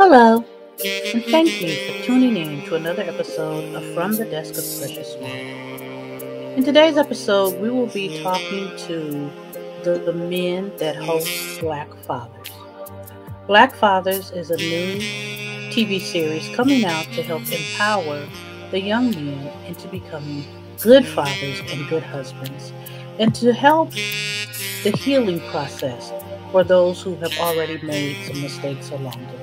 Hello, and thank you for tuning in to another episode of From the Desk of Precious Swain. In today's episode, we will be talking to the men that host Black Fathers. Black Fathers is a new TV series coming out to help empower the young men into becoming good fathers and good husbands, and to help the healing process for those who have already made some mistakes along the way.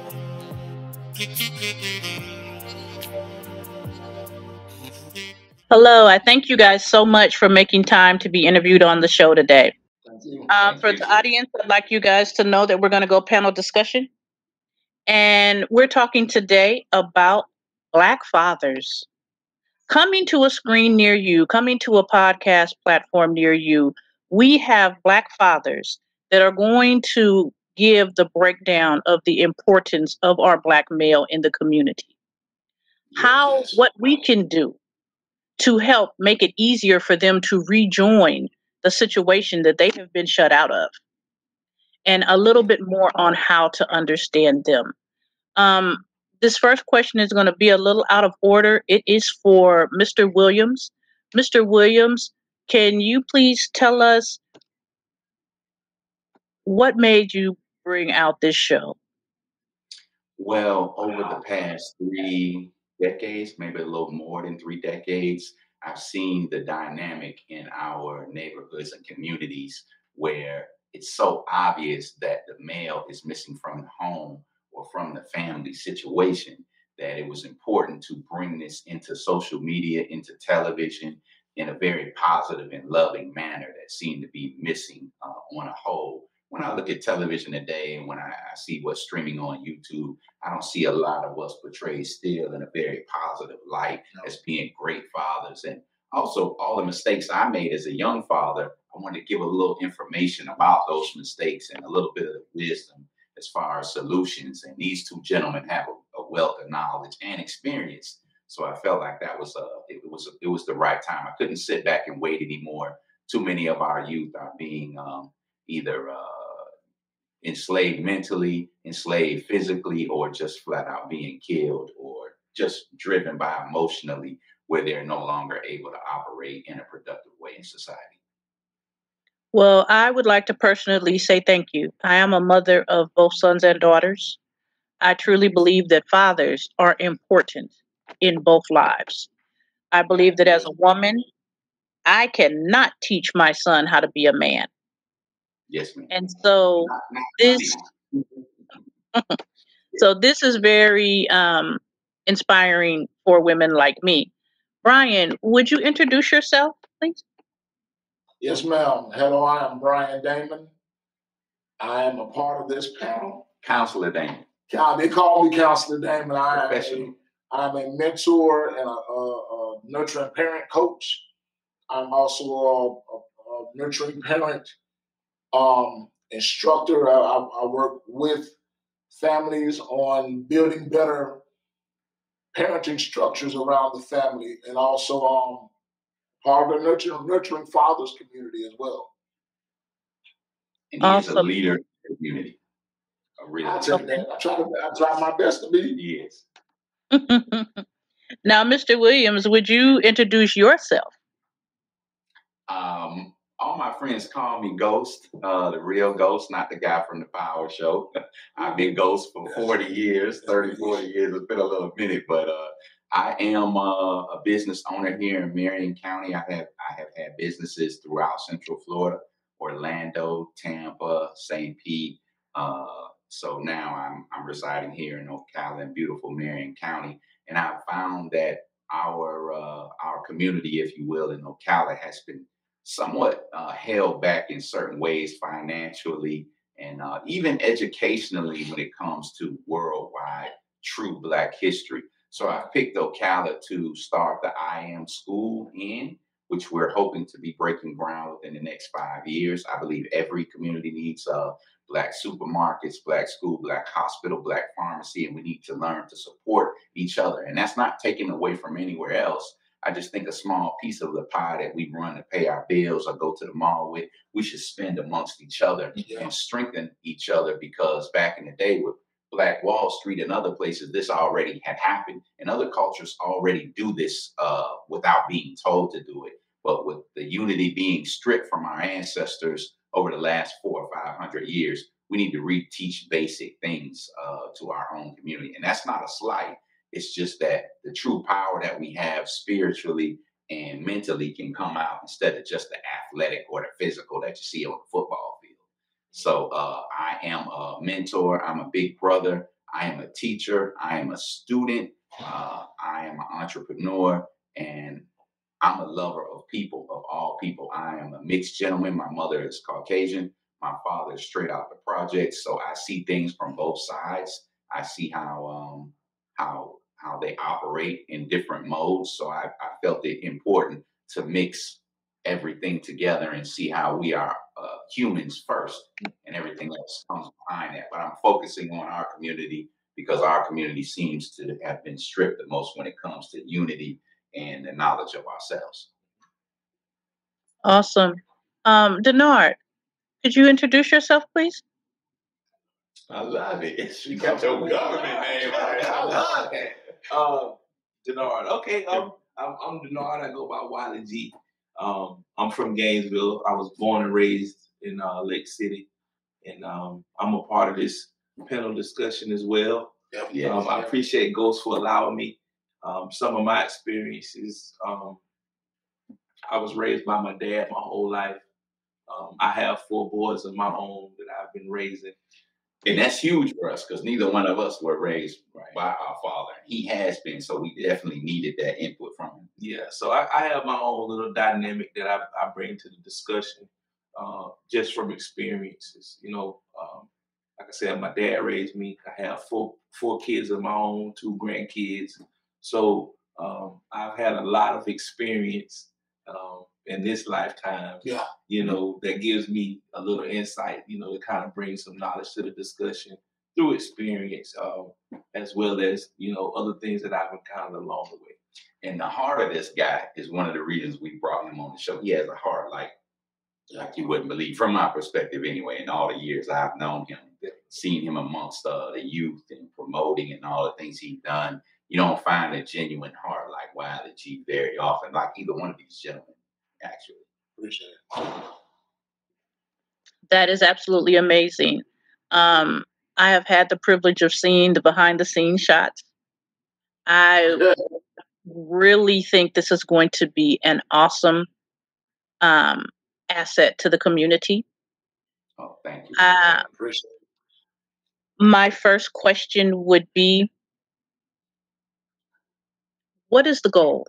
Hello, I thank you guys so much for making time to be interviewed on the show today. For the audience, I'd like you guys to know that we're going to go panel discussion. And we're talking today about Black fathers. Coming to a screen near you, coming to a podcast platform near you, we have Black fathers that are going to give the breakdown of the importance of our Black male in the community. What we can do to help make it easier for them to rejoin the situation that they have been shut out of, and a little bit more on how to understand them. This first question is going to be a little out of order. It is for Mr. Williams. Mr. Williams, can you please tell us what made you bring out this show? Well, over the past 3 decades, maybe a little more than 3 decades, I've seen the dynamic in our neighborhoods and communities where it's so obvious that the male is missing from the home or from the family situation that it was important to bring this into social media, into television in a very positive and loving manner that seemed to be missing on a whole. When I look at television today and when I see what's streaming on YouTube, I don't see a lot of what's portrayed still in a very positive light as being great fathers. And also all the mistakes I made as a young father, I want to give a little information about those mistakes and a little bit of wisdom as far as solutions. And these two gentlemen have a wealth of knowledge and experience. So I felt like that was it was the right time. I couldn't sit back and wait anymore. Too many of our youth are being either enslaved mentally, enslaved physically, or just flat out being killed or just driven by emotionally where they're no longer able to operate in a productive way in society. Well, I would like to personally say thank you. I am a mother of both sons and daughters. I truly believe that fathers are important in both lives. I believe that as a woman, I cannot teach my son how to be a man. Yes, ma'am. And so this this is very inspiring for women like me. Brian, would you introduce yourself, please? Yes, ma'am. Hello, I am Brian Damon. I am a part of this panel. Counselor Damon. They call me Counselor Damon. I'm a mentor and a nurturing parent coach. I'm also a nurturing parent instructor. I work with families on building better parenting structures around the family, and also part of the nurturing fathers community as well. And he is a leader in the community. I try my best to be. Yes. Now, Mr. Williams, would you introduce yourself? All my friends call me Ghost, the real Ghost, not the guy from the Power Show. I've been Ghost for 40 years, 30, 40 years. It's been a little minute, but I am a business owner here in Marion County. I have had businesses throughout Central Florida, Orlando, Tampa, St. Pete. So now I'm residing here in Ocala in beautiful Marion County, and I've found that our community, if you will, in Ocala has been somewhat held back in certain ways financially and even educationally when it comes to worldwide true Black history. So I picked Ocala to start the I Am School in, which we're hoping to be breaking ground within the next 5 years. I believe every community needs Black supermarkets, Black school, Black hospital, Black pharmacy, and we need to learn to support each other. And that's not taken away from anywhere else. I just think a small piece of the pie that we run to pay our bills or go to the mall with, we should spend amongst each other and strengthen each other, because back in the day with Black Wall Street and other places, this already had happened. And other cultures already do this without being told to do it. But with the unity being stripped from our ancestors over the last 400 or 500 years, we need to reteach basic things to our own community. And that's not a slight. It's just that the true power that we have spiritually and mentally can come out instead of just the athletic or the physical that you see on the football field. So I am a mentor. I'm a big brother. I am a teacher. I am a student. I am an entrepreneur. And I'm a lover of people, of all people. I am a mixed gentleman. My mother is Caucasian. My father is straight out the project. So I see things from both sides. I see how they operate in different modes. So I felt it important to mix everything together and see how we are humans first, and everything else comes behind that. But I'm focusing on our community because our community seems to have been stripped the most when it comes to unity and the knowledge of ourselves. Awesome. Denard, could you introduce yourself, please? I love it. You got your government name right. I love that. Denard. Okay, I'm Denard. I go by Wiley G. I'm from Gainesville. I was born and raised in Lake City, and I'm a part of this panel discussion as well. Yes. I appreciate Ghost for allowing me. Some of my experiences, I was raised by my dad my whole life. I have 4 boys of my own that I've been raising. And that's huge for us because neither one of us were raised by our father. He has been, so we definitely needed that input from him. Yeah, so I have my own little dynamic that I bring to the discussion just from experiences. You know, like I said, my dad raised me. I have four kids of my own, 2 grandkids. So I've had a lot of experience in this lifetime, you know, that gives me a little insight, you know, to kind of bring some knowledge to the discussion through experience, as well as, you know, other things that I've encountered along the way. And the heart of this guy is one of the reasons we brought him on the show. He has a heart like you wouldn't believe, from my perspective anyway, in all the years I've known him, seeing him amongst the youth and promoting and all the things he's done. You don't find a genuine heart like Wiley G very often, like either one of these gentlemen, actually. Appreciate it. That is absolutely amazing. I have had the privilege of seeing the behind the scenes shots. I really think this is going to be an awesome asset to the community. Oh, thank you. Appreciate it. My first question would be, what is the goal?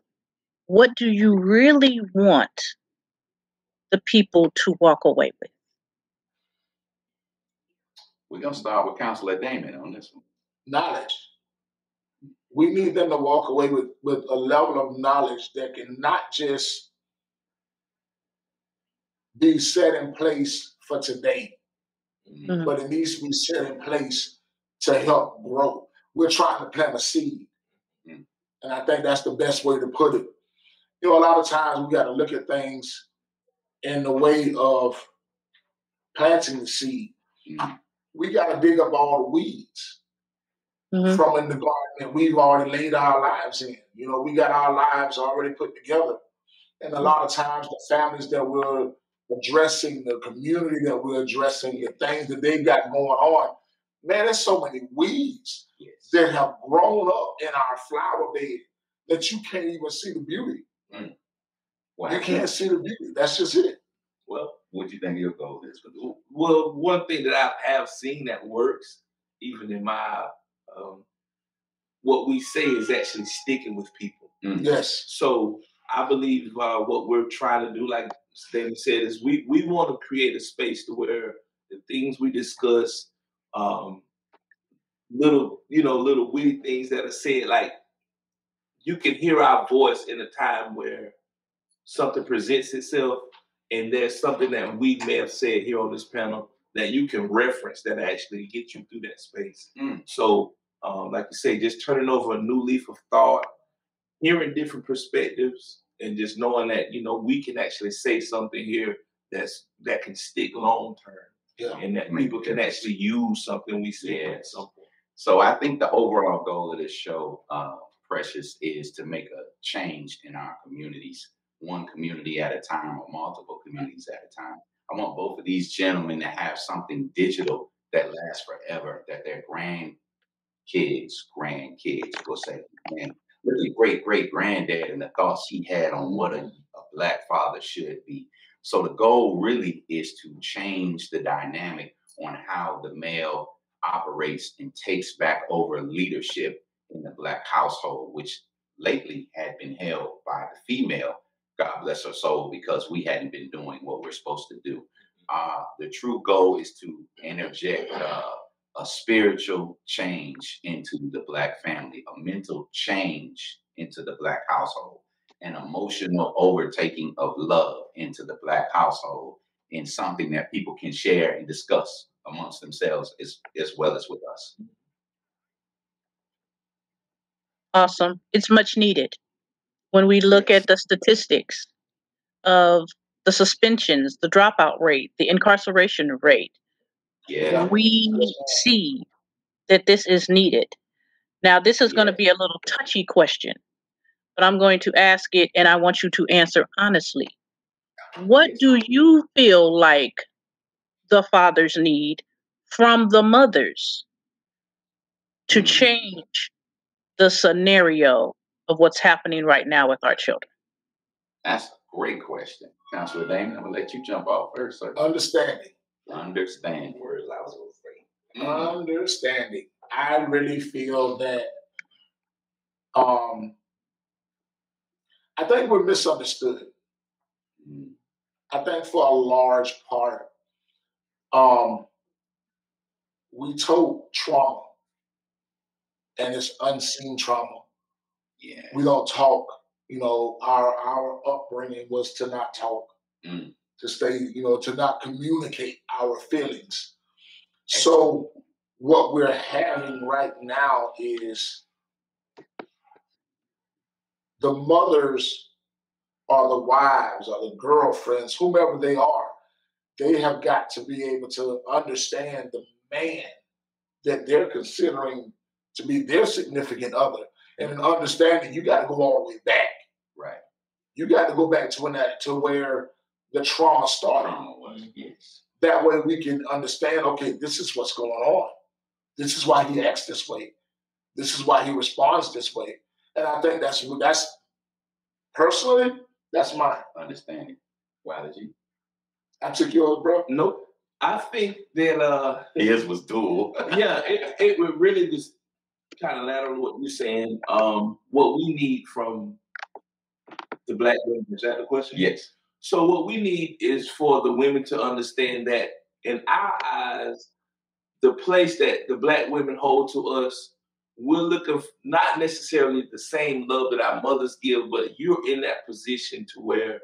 What do you really want the people to walk away with? We're going to start with Counselor Damon on this one. Knowledge. We need them to walk away with a level of knowledge that can not just be set in place for today, but it needs to be set in place to help grow. We're trying to plant a seed. And I think that's the best way to put it. You know, a lot of times we got to look at things in the way of planting the seed. We got to dig up all the weeds from in the garden that we've already laid our lives in. You know, we got our lives already put together. And a lot of times the families that we're addressing, the community that we're addressing, the things that they've got going on, man, there's so many weeds that have grown up in our flower bed that you can't even see the beauty. Wow. You can't see the beauty. That's just it. Well, what do you think your goal is? Well, one thing that I have seen that works, even in my, what we say is actually sticking with people. Yes. So I believe what we're trying to do, like Stanley said, is we want to create a space to where the things we discuss, little witty things that are said, like you can hear our voice in a time where something presents itself and there's something that we may have said here on this panel that you can reference that actually get you through that space. So like you say, just turning over a new leaf of thought, hearing different perspectives, and just knowing that, you know, we can actually say something here that can stick long term, and that people can actually use something we say at some point. So I think the overall goal of this show, Precious, is to make a change in our communities, one community at a time or multiple communities at a time. I want both of these gentlemen to have something digital that lasts forever, that their grandkids will say, man, look at great granddad and the thoughts he had on what a Black father should be. So the goal really is to change the dynamic on how the male operates and takes back over leadership in the Black household, which lately had been held by the female, God bless her soul, because we hadn't been doing what we're supposed to do. The true goal is to interject a spiritual change into the Black family, a mental change into the Black household, an emotional overtaking of love into the Black household, in something that people can share and discuss amongst themselves as well as with us. Awesome. It's much needed. When we look at the statistics of the suspensions, the dropout rate, the incarceration rate, we see that this is needed. Now, this is going to be a little touchy question, but I'm going to ask it and I want you to answer honestly. What do you feel like the fathers need from the mothers to change the scenario of what's happening right now with our children? That's a great question. Counselor Damon, I'm going to let you jump off first, sir. Understanding. Words I was afraid. Understanding. I really feel that I think we're misunderstood. I think for a large part, we told trauma, and it's unseen trauma. Yeah. We don't talk. You know, our upbringing was to not talk, to stay, you know, to not communicate our feelings. So what we're having right now is the mothers or the wives or the girlfriends, whomever they are, they have got to be able to understand the man that they're considering to be their significant other. And in understanding, you got to go all the way back. Right. You got to go back to where the trauma started. Yes. That way we can understand, okay, this is what's going on. This is why he acts this way. This is why he responds this way. And I think that's personally, that's my understanding. Wiley G. I took yours, bro. Nope. I think that his was dual. Yeah, it would really just kind of ladder what you're saying. What we need from the Black women, is that the question? Yes. So what we need is for the women to understand that in our eyes, the place that the Black women hold to us, we're looking not necessarily the same love that our mothers give, but you're in that position to where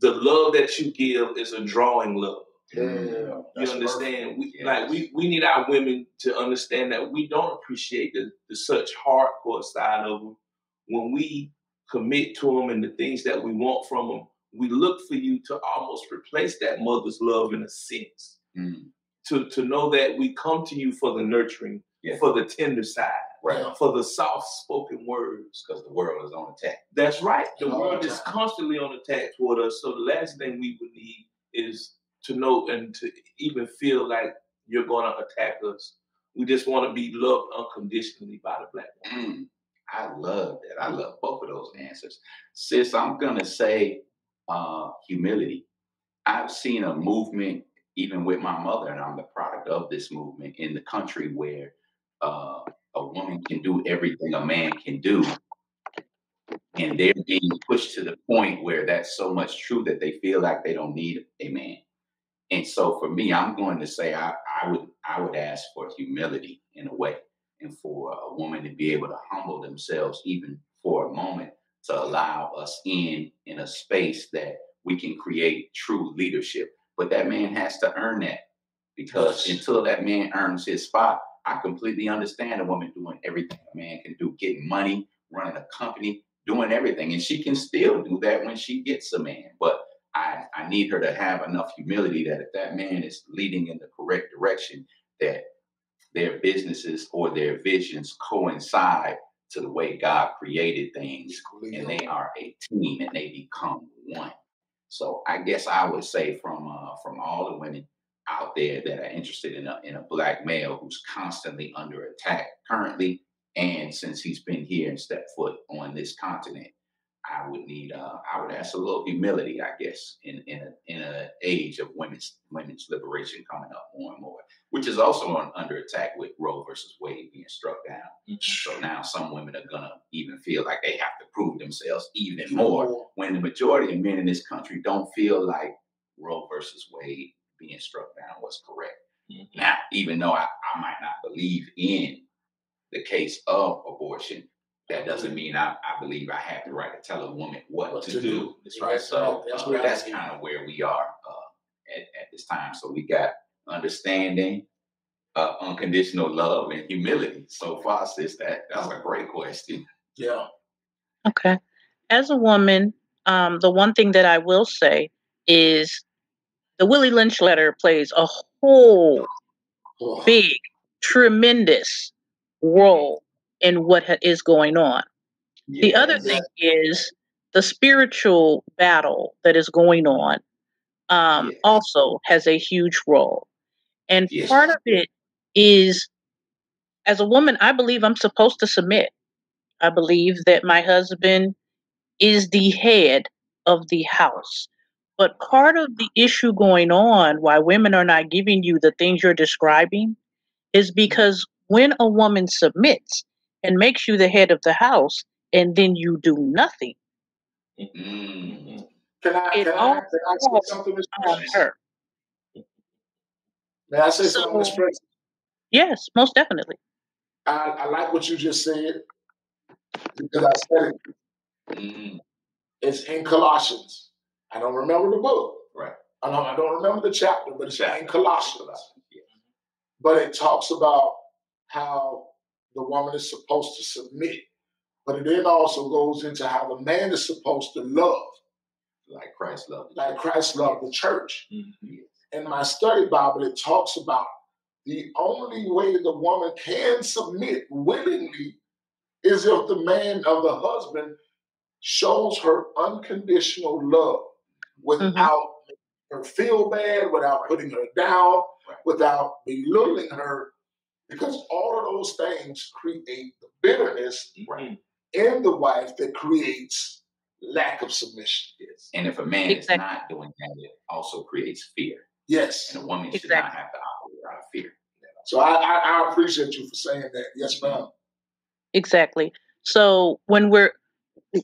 the love that you give is a drawing love. Yeah, you understand? We need our women to understand that we don't appreciate the such hardcore side of them. When we commit to them and the things that we want from them, we look for you to almost replace that mother's love in a sense. To know that we come to you for the nurturing, for the tender side, for the soft-spoken words. Because the world is on attack. That's right. The world is constantly on attack toward us. So the last thing we would need is to know and to even feel like you're going to attack us. We just want to be loved unconditionally by the Black woman. I love that. I love both of those answers. Sis, I'm going to say humility. I've seen a movement, even with my mother, and I'm the product of this movement in the country, where a woman can do everything a man can do. And they're being pushed to the point where that's so much true that they feel like they don't need a man. And so for me, I'm going to say I would ask for humility in a way, and for a woman to be able to humble themselves even for a moment, to allow us in a space that we can create true leadership. But that man has to earn that, because until that man earns his spot, I completely understand a woman doing everything a man can do, getting money, running a company, doing everything. And she can still do that when she gets a man. But I need her to have enough humility that if that man is leading in the correct direction, that their businesses or their visions coincide to the way God created things, and they are a team and they become one. So I guess I would say from all the women out there that are interested in a black male who's constantly under attack currently, and since he's been here and stepped foot on this continent, I would ask a little humility, I guess, in an age of women's liberation coming up more and more, which is also under attack with Roe versus Wade being struck down. So now some women are gonna even feel like they have to prove themselves even more, when the majority of men in this country don't feel like Roe versus Wade being struck down was correct. Now, even though I might not believe in the case of abortion, that doesn't mean I believe I have the right to tell a woman what to do. That's right. So that's kind of where we are at this time. So we got understanding, unconditional love, and humility. So far, sis, that's a great question. Yeah. Okay. As a woman, the one thing that I will say is the Willie Lynch letter plays a whole big, tremendous role in what is going on. The other thing is the spiritual battle that is going on also has a huge role. And part of it is, as a woman, I believe I'm supposed to submit. I believe that my husband is the head of the house. But part of the issue going on why women are not giving you the things you're describing is because when a woman submits and makes you the head of the house and then you do nothing, Can I say something, Ms. Precious? Her. May I say something, Ms. Precious? Yes, most definitely. I like what you just said, because I said it. It's in Colossians. I don't remember the book. Right. I don't remember the chapter, but it's in Colossians. But it talks about how the woman is supposed to submit. But it then also goes into how the man is supposed to love. Like Christ loved. Like Christ loved the church. In my study Bible, it talks about the only way the woman can submit willingly is if the man of the husband shows her unconditional love without making her feel bad, without putting her down, without belittling her, because all of those things create the bitterness in the wife that creates lack of submission. And if a man is not doing that, it also creates fear. Yes. And a woman should not have to operate out of fear. So I appreciate you for saying that. Yes, ma'am. Exactly. So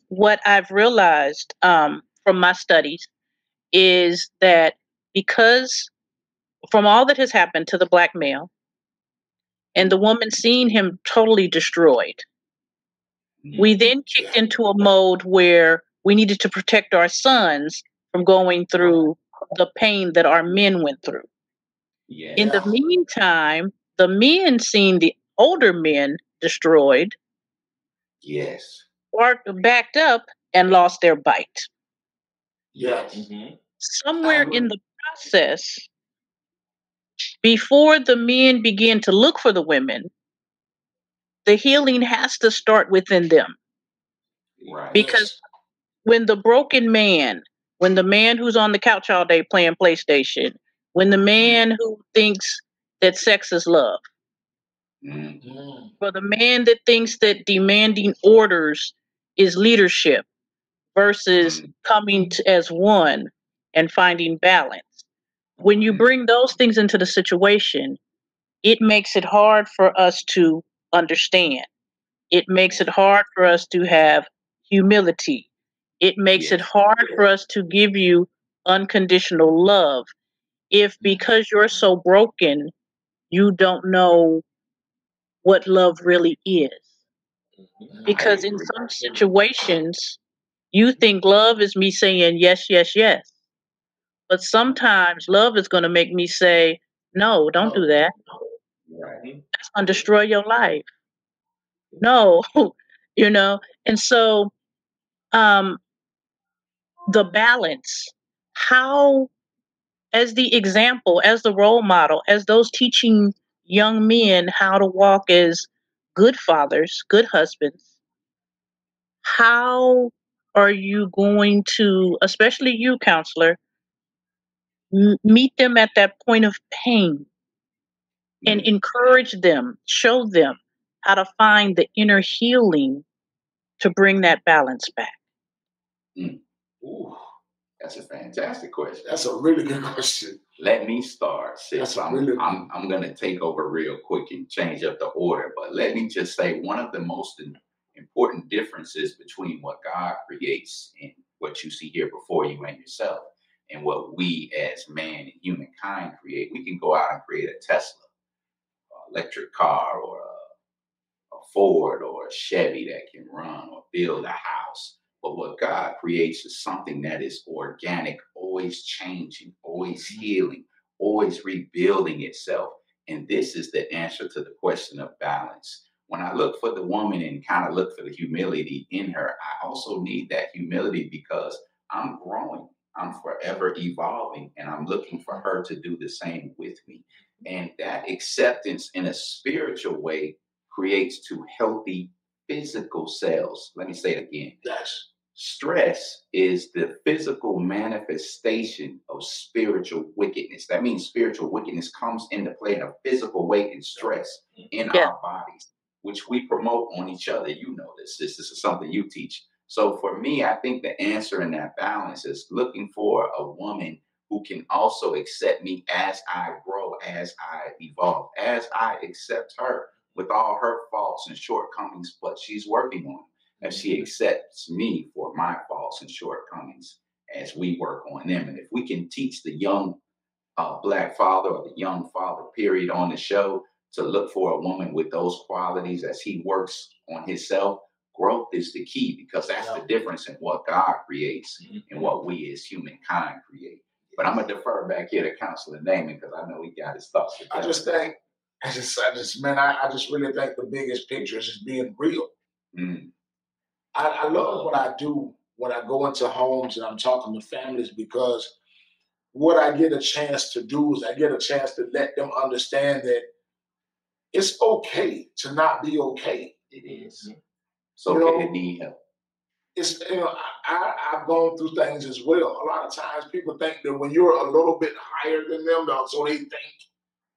what I've realized from my studies is that because from all that has happened to the black male and the woman seeing him totally destroyed, we then kicked into a mode where we needed to protect our sons from going through the pain that our men went through. In the meantime, the men seeing the older men destroyed, or backed up and lost their bite. Somewhere in the process, before the men begin to look for the women, the healing has to start within them. Because when the broken man, when the man who's on the couch all day playing PlayStation, when the man who thinks that sex is love, for the man that thinks that demanding orders is leadership versus coming as one and finding balance. When you bring those things into the situation, it makes it hard for us to understand. It makes it hard for us to have humility. It makes it hard for us to give you unconditional love. If because you're so broken, you don't know what love really is. Because in some situations, you think love is me saying yes, yes, yes. But sometimes love is going to make me say, no, don't do that. That's going to destroy your life. No, and so the balance, how, as the example, as the role model, as those teaching young men how to walk as good fathers, good husbands, how are you going to, especially you, counselor, meet them at that point of pain and encourage them, show them how to find the inner healing to bring that balance back? Ooh, that's a fantastic question. That's a really good question. Let me start, sis. I'm going to take over real quick and change up the order. But let me just say, one of the most important differences between what God creates and what you see here before you and yourself and what we as man and humankind create. We can go out and create a Tesla, electric car, or a Ford or a Chevy that can run, or build a house. But what God creates is something that is organic, always changing, always healing, always rebuilding itself. And this is the answer to the question of balance. When I look for the woman and kind of look for the humility in her, I also need that humility because I'm growing. I'm forever evolving, and I'm looking for her to do the same with me. And that acceptance in a spiritual way creates two healthy physical cells. Let me say it again. Yes. Stress is the physical manifestation of spiritual wickedness. That means spiritual wickedness comes into play in a physical way in stress in our bodies, which we promote on each other. You know this. This is something you teach. So for me, I think the answer in that balance is looking for a woman who can also accept me as I grow, as I evolve, as I accept her with all her faults and shortcomings, but she's working on them. As she accepts me for my faults and shortcomings as we work on them. And if we can teach the young Black father or the young father, period, on the show to look for a woman with those qualities as he works on himself, growth is the key, because that's the difference in what God creates and what we as humankind create. But I'm going to defer back here to Counselor Damon because I know he got his thoughts. I just really think the biggest picture is just being real. I love what I do when I go into homes and I'm talking to families, because what I get a chance to do is I get a chance to let them understand that it's okay to not be okay. It is. It's okay to need help. It's, I've gone through things as well. A lot of times people think that when you're a little bit higher than them, so they think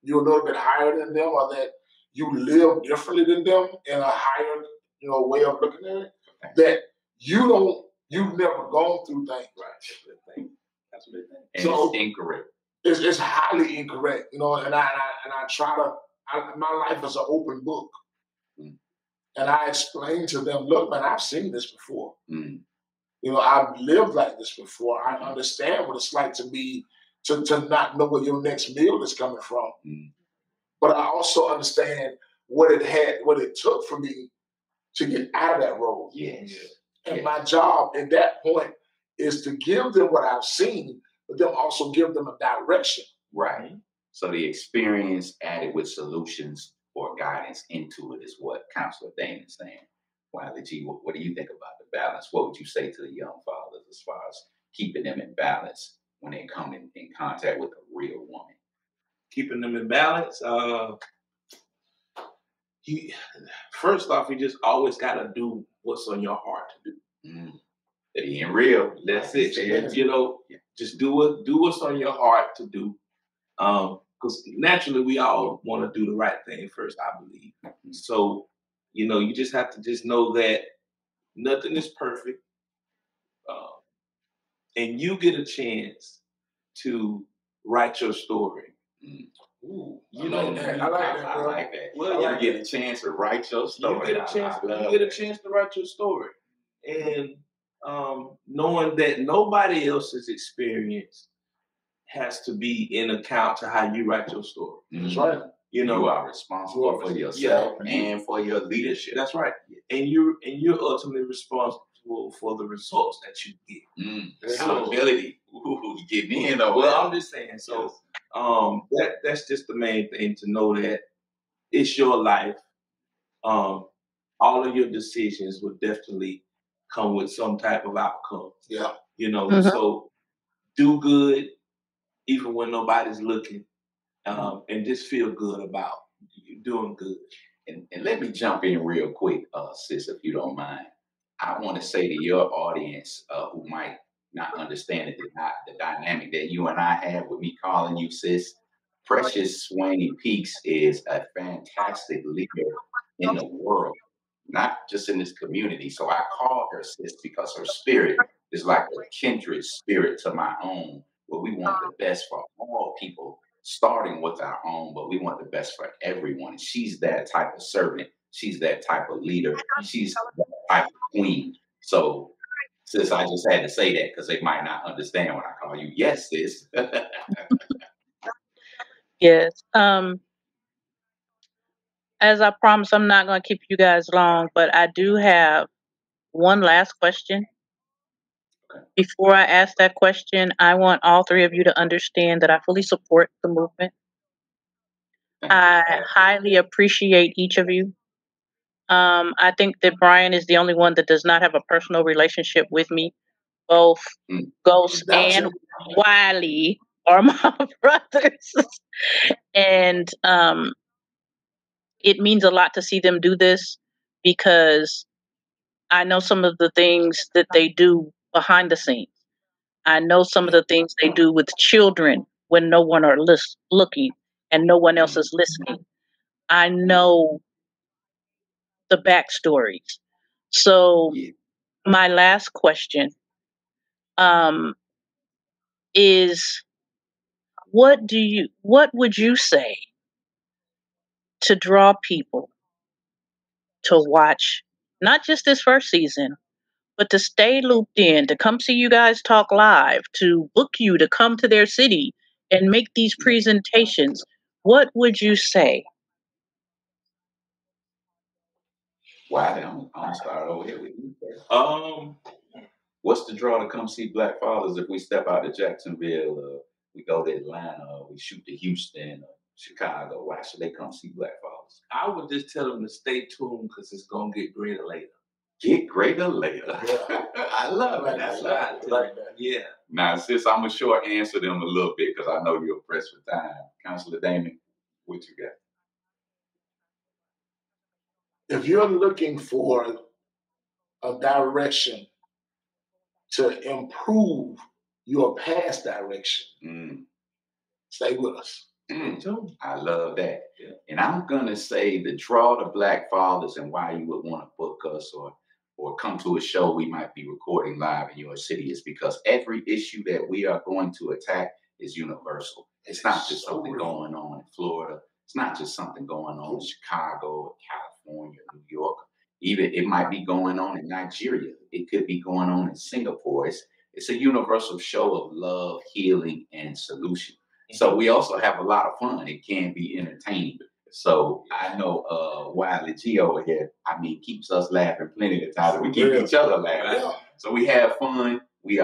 you're a little bit higher than them, or that you live differently than them in a higher, way of looking at it. That you've never gone through things. Right. That's what they think. And so it's incorrect. It's highly incorrect, and I try to. My life is an open book, and I explain to them, look, man, I've seen this before. I've lived like this before. I understand what it's like to not know where your next meal is coming from. But I also understand what it took for me to get out of that road. Yes. And my job at that point is to give them what I've seen, but then also give them a direction. Right. So the experience added with solutions or guidance into it is what Counselor Damon is saying. Wiley G, what do you think about the balance? What would you say to the young fathers as far as keeping them in balance when they come in contact with a real woman? Keeping them in balance? First off, you just always got to do what's on your heart to do. Being real. That's it. Just do what's on your heart to do. Because naturally we all want to do the right thing first, I believe. So, you just have to just know that nothing is perfect. And you get a chance to write your story. Ooh, I like that. Well, you get a chance to write your story. You get a chance to write your story. And knowing that nobody else's experience has to be in account to how you write your story. That's right. You are responsible for yourself and for your leadership. That's right. And you're ultimately responsible for the results that you get. Accountability. Ooh, you get in though. Well, I'm just saying. So that's just the main thing, to know that it's your life. All of your decisions will definitely come with some type of outcome. Yeah. So do good even when nobody's looking, and just feel good about You're doing good. And let me jump in real quick, sis, if you don't mind. I want to say to your audience who might not understand the dynamic that you and I have with me calling you sis, Precious Swain Peaks is a fantastic leader in the world, not just in this community. So I call her sis because her spirit is like a kindred spirit to my own, where we want the best for all people, starting with our own, but we want the best for everyone. She's that type of servant. She's that type of leader. She's that type of queen. So, sis, I just had to say that because they might not understand when I call you. Yes, sis. Yes. As I promised, I'm not going to keep you guys long, but I do have one last question. Before I ask that question, I want all three of you to understand that I fully support the movement. I highly appreciate each of you. I think that Brian is the only one that does not have a personal relationship with me. Both Ghost and Wiley are my brothers. And it means a lot to see them do this because I know some of the things that they do behind the scenes. I know some of the things they do with children when no one are looking and no one else is listening. I know the backstories. So my last question is what would you say to draw people to watch not just this first season, but to stay looped in, to come see you guys talk live, to book you to come to their city and make these presentations? What would you say? Why? I'm gonna start over here with you first. What's the draw to come see Black Fathers if we step out to Jacksonville, we go to Atlanta, we shoot to Houston, or Chicago? Why should they come see Black Fathers? I would just tell them to stay tuned because it's gonna get greater later. Get greater later. Yeah. I love it. That's right. Like that. Yeah. Now, sis, I'm gonna short answer them a little bit because I know you're pressed for time. Counselor Damon, what you got? If you're looking for a direction to improve your past direction, stay with us. I love that. Yeah. And I'm gonna say the draw to Black Fathers and why you would want to book us or come to a show we might be recording live in your city is because every issue that we are going to attack is universal. It's not just something going on in Florida. It's not just something going on in Chicago or California, New York. Even it might be going on in Nigeria. It could be going on in Singapore. It's a universal show of love, healing, and solution. So we also have a lot of fun. It can be entertaining. So I know Wiley G over here, keeps us laughing plenty of times. We keep each other laughing. Yeah. So we have fun. We're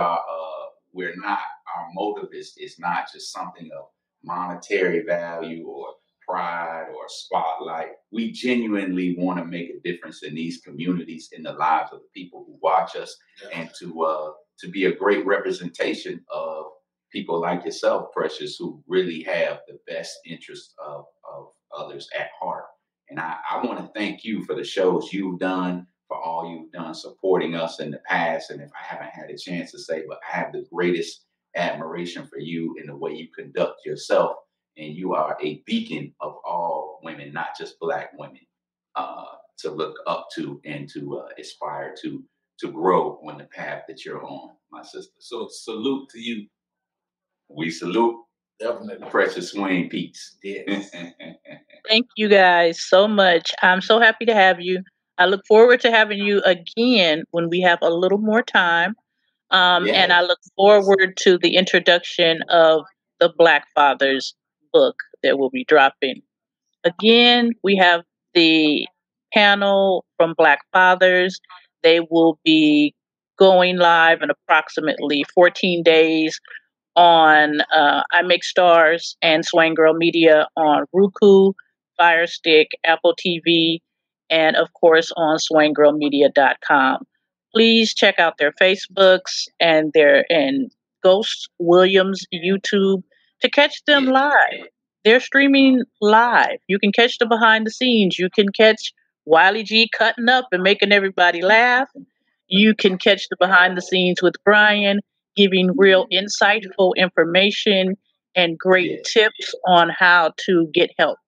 not, our motive is not just something of monetary value or pride or spotlight. We genuinely want to make a difference in these communities, in the lives of the people who watch us, and to be a great representation of people like yourself, Precious, who really have the best interests of others at heart. And I want to thank you for the shows you've done, for all you've done supporting us in the past. And if I haven't had a chance to say, but I have the greatest admiration for you in the way you conduct yourself. And you are a beacon of all women, not just Black women, to look up to and to aspire to grow on the path that you're on, my sister. So salute to you. We salute. Definitely. Precious Swain Peaks. Yes. Thank you guys so much. I'm so happy to have you. I look forward to having you again when we have a little more time. And I look forward to the introduction of the Black Fathers book that will be dropping. Again, we have the panel from Black Fathers. They will be going live in approximately 14 days on I Make Stars and Swain Girl Media on Roku, Fire Stick, Apple TV, and of course on SwainGirlMedia.com. Please check out their Facebooks and Ghost Williams YouTube to catch them live. They're streaming live. You can catch the behind the scenes. You can catch Wiley G cutting up and making everybody laugh. You can catch the behind the scenes with Brian giving real insightful information and great tips on how to get help.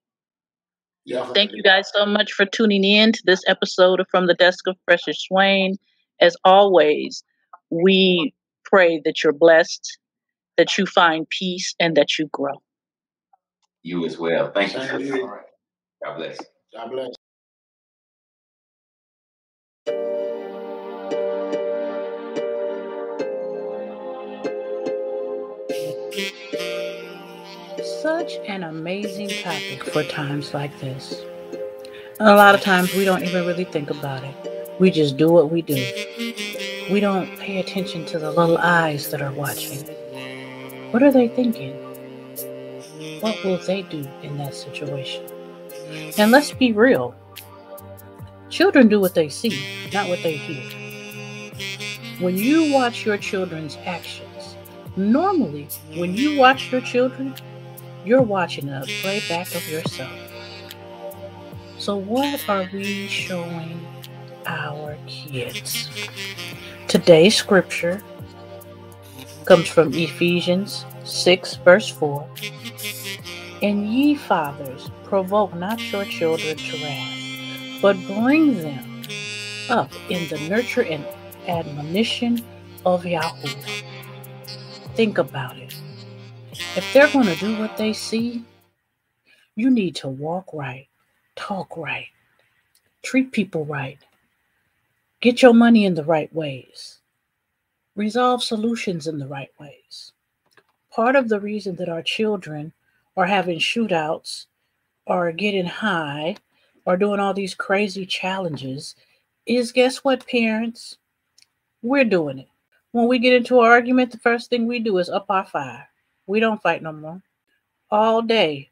Thank you guys so much for tuning in to this episode of From the Desk of Precious Swain. As always, we pray that you're blessed, that you find peace, and that you grow. You as well. Thank you. Thank you. God bless. God bless. Such an amazing topic for times like this. A lot of times we don't even really think about it. We just do what we do. We don't pay attention to the little eyes that are watching. What are they thinking? What will they do in that situation? And let's be real. Children do what they see, not what they hear. When you watch your children's actions, normally when you watch your children, you're watching a playback of yourself. So what are we showing our kids? Today's scripture comes from Ephesians 6, verse 4. And ye fathers, provoke not your children to wrath, but bring them up in the nurture and admonition of Yahuwah. Think about it. If they're going to do what they see, you need to walk right, talk right, treat people right, get your money in the right ways, resolve solutions in the right ways. Part of the reason that our children are having shootouts or getting high or doing all these crazy challenges is, guess what, parents? We're doing it. When we get into an argument, the first thing we do is up our fire. We don't fight no more. All day,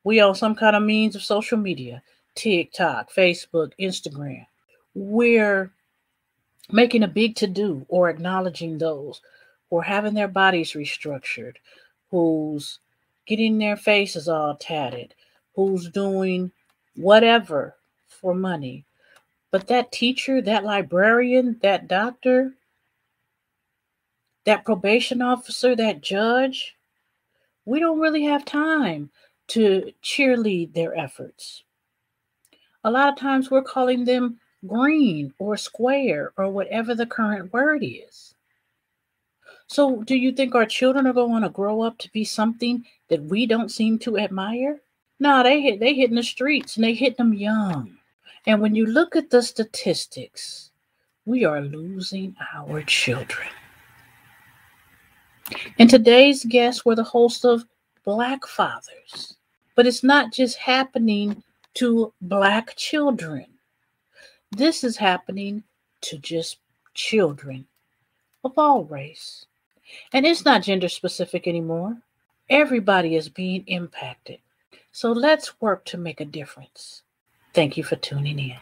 we on some kind of means of social media, TikTok, Facebook, Instagram. We're making a big to-do or acknowledging those who are having their bodies restructured, who's getting their faces all tatted, who's doing whatever for money. But that teacher, that librarian, that doctor, that probation officer, that judge, we don't really have time to cheerlead their efforts. A lot of times we're calling them green or square or whatever the current word is. So do you think our children are going to grow up to be something that we don't seem to admire? No, they hitting the streets and they hitting them young. And when you look at the statistics, we are losing our children. And today's guests were the host of Black Fathers. But it's not just happening to Black children. This is happening to just children of all race. And it's not gender specific anymore. Everybody is being impacted. So let's work to make a difference. Thank you for tuning in.